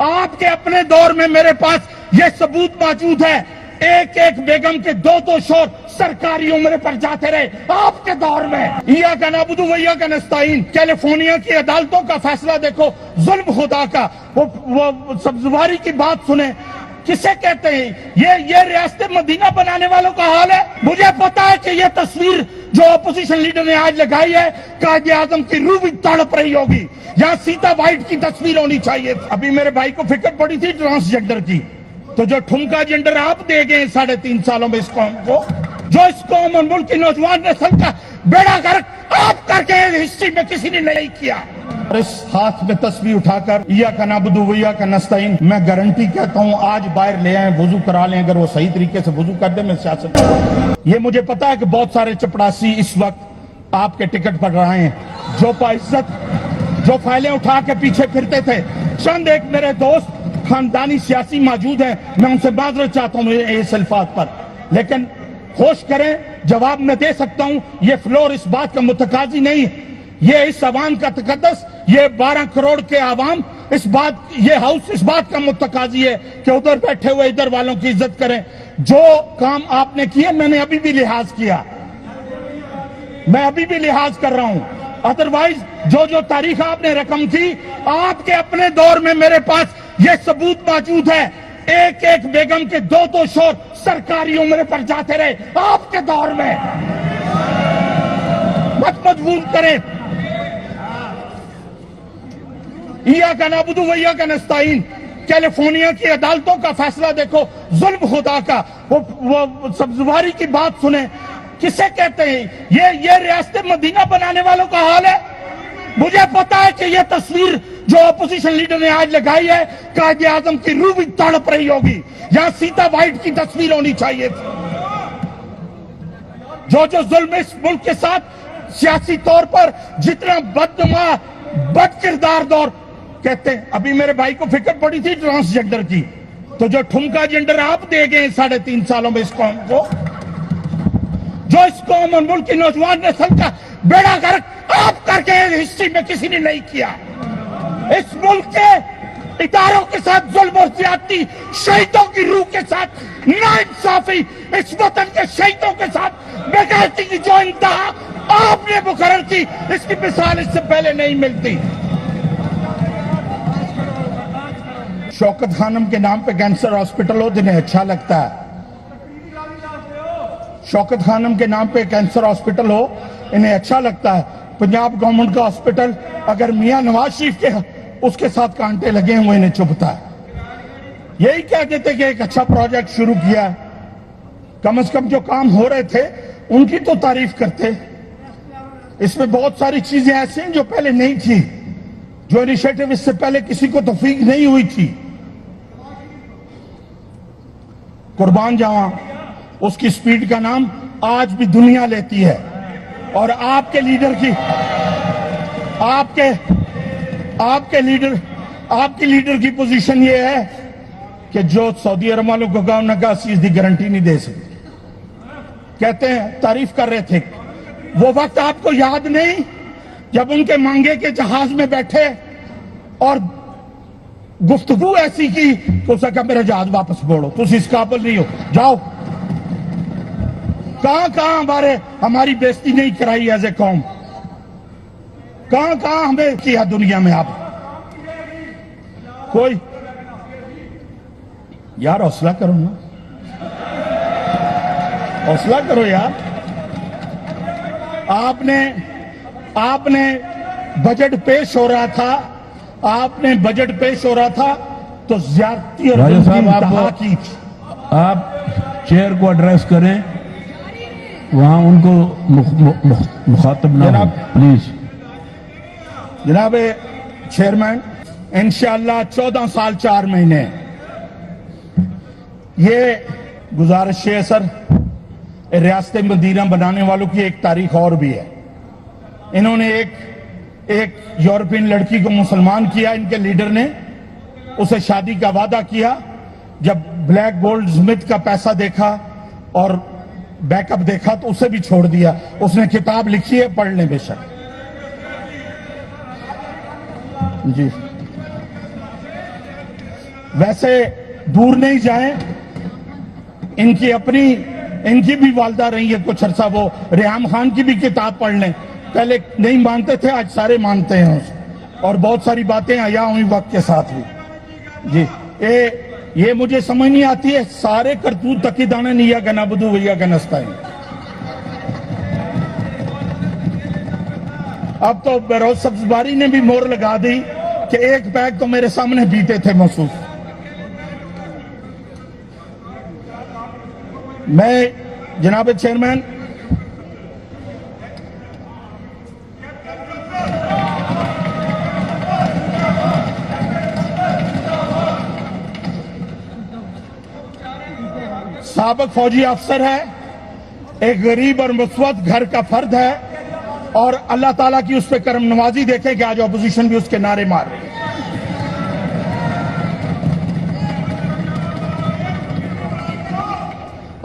आपके अपने दौर में मेरे पास ये सबूत मौजूद है, एक एक बेगम के दो दो शोर सरकारी उम्र पर जाते रहे आपके दौर में। इया का नाबुदु वैया का नस्ताइन। कैलिफोर्निया की अदालतों का फैसला देखो, जुल्म खुदा का। वो सब्जवारी की बात सुने, किसे कहते हैं ये रियासत मदीना बनाने वालों का हाल है। मुझे पता है कि ये तस्वीर जो अपोजिशन लीडर ने आज लगाई है, कायदे आजम की रूह भी तड़प रही होगी। यहाँ सीता वाइट की तस्वीर होनी चाहिए। अभी मेरे भाई को फिक्र पड़ी थी ट्रांसजेंडर की, तो जो ठुमका जेंडर आप दे गए 3.5 सालों में इस कौम को, जो इस कौम और मुल्क की नौजवान नस्ल का बेड़ा गर्क आप करके हिस्ट्री में किसी ने नहीं किया। और इस हाथ में तस्वीर उठाकर इया का नाबुदु वैया का नस्ताइन, मैं गारंटी कहता हूँ आज बाहर ले आए, वुजू करा लें, अगर वो सही तरीके से वुजू कर दे, मैं सियासत। ये मुझे पता है कि बहुत सारे चपड़ासी इस वक्त आपके टिकट पर रहे हैं, जो बाइज्जत जो फाइलें उठा के पीछे फिरते थे। चंद एक मेरे दोस्त खानदानी सियासी मौजूद हैं, मैं उनसे माजरत चाहता हूँ इस अल्फाज पर, लेकिन होश करें, जवाब मैं दे सकता हूँ। ये फ्लोर इस बात का मुतकाजी नहीं है, ये इस अवाम का तकद्दस, ये 12 करोड़ के आवाम इस बात, ये हाउस इस बात का मुतकाजी है कि उधर बैठे हुए इधर वालों की इज्जत करें। जो काम आपने किए मैंने अभी भी लिहाज किया, मैं अभी भी लिहाज कर रहा हूं। अदरवाइज जो तारीख आपने रकम की, आपके अपने दौर में मेरे पास ये सबूत मौजूद है, एक एक बेगम के दो दो शोर सरकारी उम्र पर जाते रहे आपके दौर में। मत मजबूर करें। इया का नाबुदु वैया का नस्ताइन। कैलिफोर्निया की अदालतों का फैसला देखो, जुल्म खुदा का। वो सब्जवारी की बात सुने, किसे कहते हैं ये रियासत मदीना बनाने वालों का हाल है। मुझे पता है कि ये तस्वीर जो अपोजिशन लीडर ने आज लगाई है, कायदे आजम की रूह भी तड़प रही होगी। यहाँ सीता वाइट की तस्वीर होनी चाहिए। जो जुल्म इस मुल्क के साथ सियासी तौर पर जितना बदनुमा बद किरदार दौर कहते हैं। अभी मेरे भाई को फिक्र पड़ी थी ट्रांसजेंडर की, तो जो ठुमका जेंडर आप दे गए 3.5 सालों में इस कौम को, जो इस कौम और मुल्क की नौजवान नस्ल का बेड़ा गर्क आप करके हिस्ट्री में किसी ने नहीं किया। इस मुल्क के इदारों के साथ जुल्म और ज्यादती, शहीदों की रूह के साथ नाइंसाफी, इस वतन के शहीदों के साथ बेगैरती की जो इंतहा आपने मुकर्रर की, इसकी मिसाल इससे पहले नहीं मिलती। शौकत खानम के नाम पे कैंसर हॉस्पिटल हो, जिन्हें अच्छा लगता है। शौकत खानम के नाम पे कैंसर हॉस्पिटल हो, इन्हें अच्छा लगता है। पंजाब गवर्नमेंट का हॉस्पिटल अगर मियां नवाज शरीफ के उसके साथ कांटे लगे हुए, इन्हें चुभता है। यही कह देते कि एक अच्छा प्रोजेक्ट शुरू किया है, कम से कम जो काम हो रहे थे उनकी तो तारीफ करते। इसमें बहुत सारी चीजें ऐसी हैं जो पहले नहीं थी, जो इनिशिएटिव इससे पहले किसी को तौफीक नहीं हुई थी। कुर्बान जावा, उसकी स्पीड का नाम आज भी दुनिया लेती है। और आपके लीडर की, आपके लीडर की पोजीशन ये है कि जो सऊदी अरब वालों को कहा उन्होंने कहा सीधी गारंटी नहीं दे सकते। कहते हैं तारीफ कर रहे थे, वो वक्त आपको याद नहीं जब उनके मांगे के जहाज में बैठे और गुफ्तगू ऐसी की तो उसने कहा मेरा जहाज वापस मोड़ो, तुम इस काबिल नहीं हो, जाओ। कहां हमारी बेइज्जती नहीं कराई एज ए कौम, कहां हमें किया दुनिया में। आप कोई यार हौसला करो ना, हौसला करो यार। आपने बजट पेश हो रहा था, तो ज्यादती और आप चेयर को एड्रेस करें, वहां उनको मुखातब ना हो प्लीज। जनाब चेयरमैन, इंशाअल्लाह 14 साल 4 महीने ये गुजारिश है सर। रियासत मदीना बनाने वालों की एक तारीख और भी है। इन्होंने एक यूरोपियन लड़की को मुसलमान किया, इनके लीडर ने उसे शादी का वादा किया। जब ब्लैक गोल्ड स्मिथ का पैसा देखा और बैकअप देखा तो उसे भी छोड़ दिया। उसने किताब लिखी है, पढ़ लें बेशक जी। वैसे दूर नहीं जाएं, इनकी भी वालदा रही है कुछ अरसा, वो रेहाम खान की भी किताब पढ़ लें। पहले नहीं मानते थे, आज सारे मानते हैं उसको, और बहुत सारी बातें आया हुई वक्त के साथ भी। जी ये मुझे समझ नहीं आती है, सारे करतूत तकीदाना निया गनाबुदू वैया गनस्ताइन। अब तो बरोज सब्जबारी ने भी मोहर लगा दी कि एक बैग तो मेरे सामने बीते थे महसूस। मैं जनाब चेयरमैन साबिक फौजी अफसर है, एक गरीब और मुस्वत घर का फर्द है, और अल्लाह ताला की उस पर करम नवाजी देखे कि आज अपोजिशन भी उसके नारे मार रही है।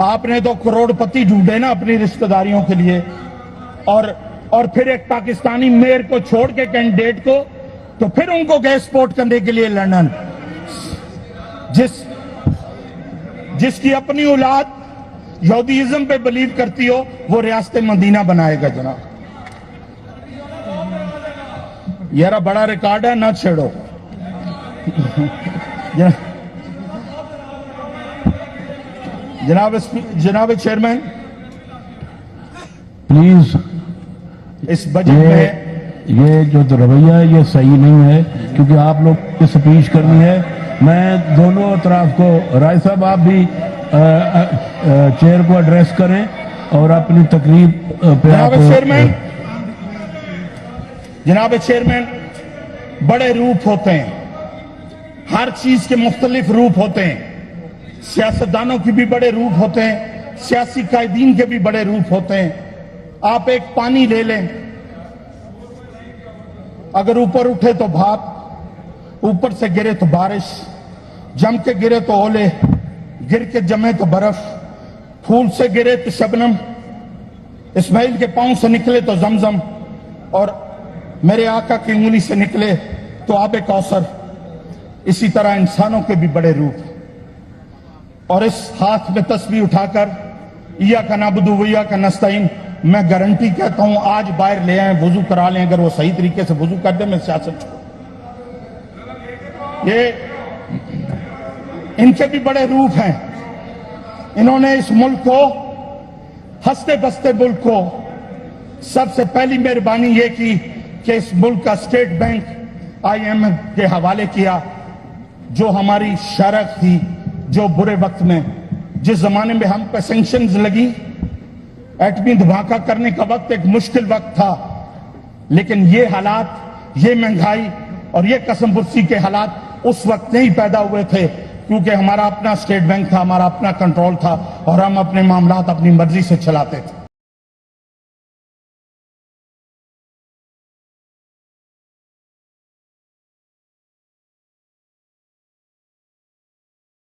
आपने तो करोड़पति ढूंढे ना अपनी रिश्तेदारियों के लिए, और फिर एक पाकिस्तानी मेयर को छोड़ के कैंडिडेट को, तो फिर उनको गए सपोर्ट करने के लिए लंदन। जिसकी अपनी औलाद यहूदीज़म पे बिलीव करती हो, वो रियासत मदीना बनाएगा जनाब। यारा बड़ा रिकॉर्ड है, ना छेड़ो। जनाब चेयरमैन, प्लीज इस बजट में ये जो रवैया है ये सही नहीं है, क्योंकि आप लोग की स्पीच करनी है। मैं दोनों तरफ को, राय साहब आप भी चेयर को एड्रेस करें और अपनी तकरीब पे आप। जनाब चेयरमैन, बड़े रूप होते हैं, हर चीज के मुख्तलिफ रूप होते हैं। सियासतदानों की भी बड़े रूप होते हैं, सियासी कायदीन के भी बड़े रूप होते हैं। आप एक पानी ले लें, अगर ऊपर उठे तो भाप, ऊपर से गिरे तो बारिश, जम के गिरे तो ओले, गिर के जमे तो बर्फ, फूल से गिरे तो शबनम, इस्माइल के पांव से निकले तो जमजम, और मेरे आका की उंगली से निकले तो आबे कौसर। इसी तरह इंसानों के भी बड़े रूप। और इस हाथ में तस्बीह उठाकर इया का नाबुदू वैया का नस्ताइन, मैं गारंटी कहता हूं आज बाहर ले आए, वजू करा लें, अगर वो सही तरीके से वजू कर दे, मैं सियासत छोड़। ये इनके भी बड़े रूप हैं। इन्होंने इस मुल्क को, हंसते बसते मुल्क को, सबसे पहली मेहरबानी ये की कि इस मुल्क का स्टेट बैंक IMF के हवाले किया, जो हमारी शरक थी, जो बुरे वक्त में, जिस जमाने में हम पे सैंक्शंस लगी, एटमी धमाका करने का वक्त एक मुश्किल वक्त था, लेकिन ये हालात, ये महंगाई और ये कसमपुर्सी के हालात उस वक्त नहीं पैदा हुए थे, क्योंकि हमारा अपना स्टेट बैंक था, हमारा अपना कंट्रोल था, और हम अपने मामलात अपनी मर्जी से चलाते थे।